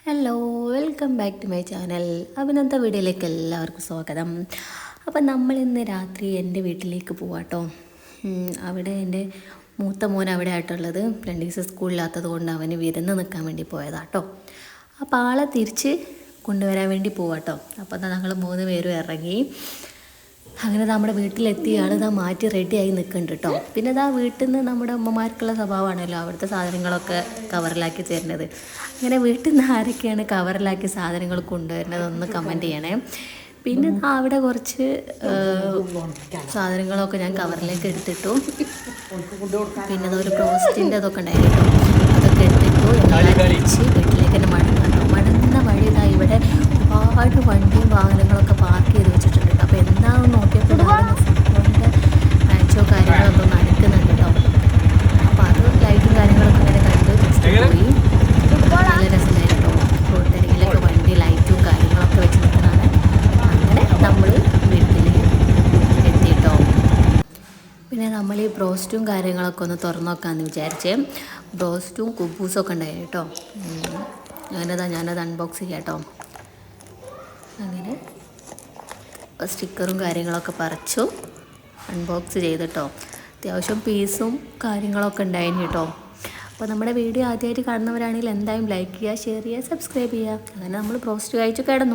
Hello, welcome back to my channel. അപ്പോൾ ഇന്നത്തെ വീഡിയോയിലേക്ക് എല്ലാവർക്കും സ്വാഗതം. അപ്പോൾ നമ്മളിന്ന് രാത്രി എൻ്റെ വീട്ടിലേക്ക് പോവാട്ടോ. അവിടെ എൻ്റെ മൂത്ത മോൻ അവിടെ ആയിട്ടുള്ളത്. 2 ദിവസം സ്കൂളില്ലാത്തത് കൊണ്ട് അവന് വിരുന്ന് നിൽക്കാൻ വേണ്ടി പോയതാട്ടോ. അപ്പോൾ ആളെ തിരിച്ച് കൊണ്ടുവരാൻ വേണ്ടി പോവാട്ടോ. അപ്പോൾ ഞങ്ങൾ 3 പേരും ഇറങ്ങി. അങ്ങനെ നമ്മുടെ വീട്ടിലെത്തി ആളിതാ മാറ്റി റെഡിയായി നിൽക്കുന്നുണ്ട് കേട്ടോ. പിന്നെ ഇതാ വീട്ടിൽ നിന്ന് നമ്മുടെ അമ്മമാർക്കുള്ള സ്വഭാവമാണല്ലോ അവിടുത്തെ സാധനങ്ങളൊക്കെ കവറിലാക്കി തരുന്നത്. അങ്ങനെ വീട്ടിൽ നിന്ന് ആരൊക്കെയാണ് കവറിലാക്കി സാധനങ്ങൾ കൊണ്ടുവരുന്നതൊന്ന് കമൻറ്റ് ചെയ്യണേ. പിന്നെ അവിടെ കുറച്ച് സാധനങ്ങളൊക്കെ ഞാൻ കവറിലേക്ക് എടുത്തിട്ടു. പിന്നെ അതൊരു പ്രോസ്റ്റിൻ്റെ അതൊക്കെ ഉണ്ടായിരുന്നു കേട്ടോ. അതൊക്കെ എടുത്തിട്ടു. തിരിച്ച് വീട്ടിലേക്ക് തന്നെ മടങ്ങുന്ന വഴി ഇതാ ഇവിടെ ഒരുപാട് വണ്ടിയും വാഹനങ്ങളൊക്കെ പാർക്ക് ചെയ്ത് വെച്ചിട്ടുണ്ട്. അപ്പോൾ എന്താണെന്ന് നോക്കിയപ്പോൾ ഫുട്ബോളിൻ്റെ മാച്ചോ കാര്യങ്ങളൊക്കെ നടക്കുന്നുണ്ട് കേട്ടോ. അപ്പോൾ അത് ലൈറ്റും കാര്യങ്ങളൊക്കെ ഇങ്ങനെ കണ്ട് പോയി. നല്ല രസമായിരുന്നു കേട്ടോ. റോഡരികിലൊക്കെ വണ്ടി ലൈറ്റും കാര്യങ്ങളൊക്കെ വെച്ച് നിൽക്കുന്നതാണ്. അങ്ങനെ നമ്മൾ വീട്ടിൽ എത്തിയിട്ടോ. പിന്നെ നമ്മൾ ഈ ബ്രോസ്റ്റും കാര്യങ്ങളൊക്കെ ഒന്ന് തുറന്നു നോക്കാമെന്ന് വിചാരിച്ചേ. ബ്രോസ്റ്റും കുബൂസും ഒക്കെ ഉണ്ടായിരുന്നു കേട്ടോ. ഞാനത് അൺബോക്സ് ചെയ്യാം കേട്ടോ. അങ്ങനെ സ്റ്റിക്കറും കാര്യങ്ങളൊക്കെ പറിച്ചു അൺബോക്സ് ചെയ്തിട്ടോ. അത്യാവശ്യം പീസും കാര്യങ്ങളൊക്കെ ഉണ്ടായിരുന്നു കേട്ടോ. അപ്പോൾ നമ്മുടെ വീഡിയോ ആദ്യമായിട്ട് കാണുന്നവരാണെങ്കിൽ എന്തായാലും ലൈക്ക് ചെയ്യുക, ഷെയർ ചെയ്യുക, സബ്സ്ക്രൈബ് ചെയ്യുക. അങ്ങനെ നമ്മൾ ബ്രോസ്റ്റ് കഴിച്ച് കിടന്നു.